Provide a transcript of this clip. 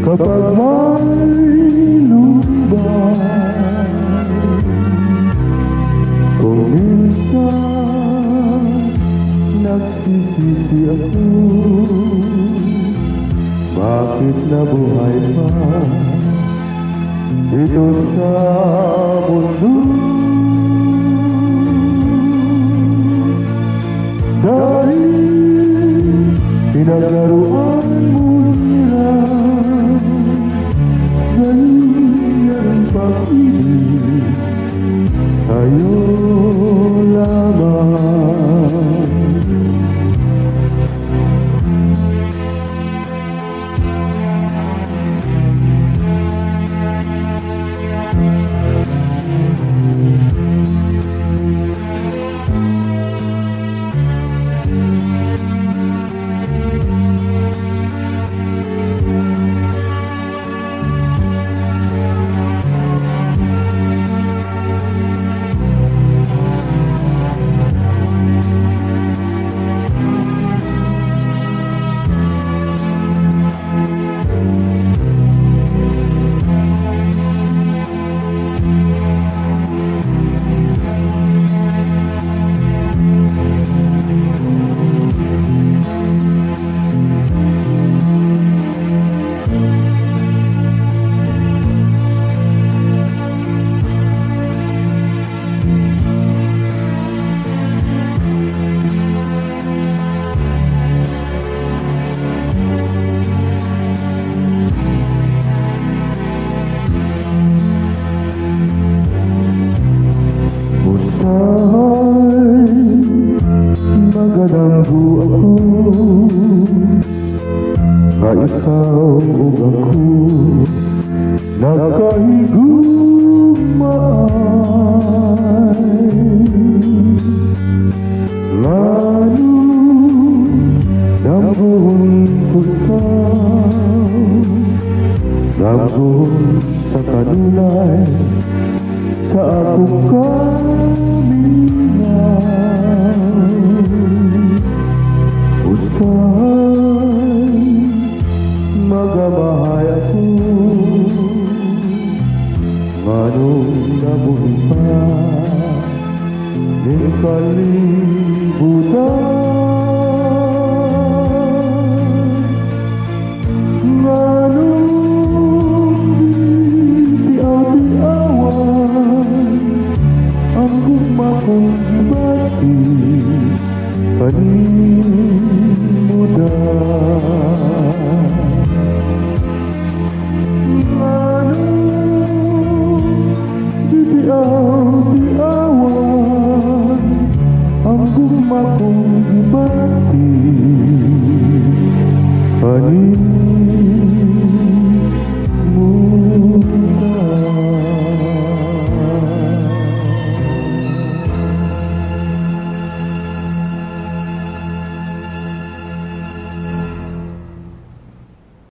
Kapag may lumbay, kung minsan nagsisisi ako, bakit nabuhay pa ito sa mundo? Dahil pinaglaruan mo nila, ganyan ang pag-ibig sa'yo lamang. Magadamgo ako na ikaw ug ako nagkahigugmaay. Lalo damgon kusaw, damgon sa kanunay sa akong kamingaw. Ustay magamahay ako, nganong nabuhi pa ning kalimot.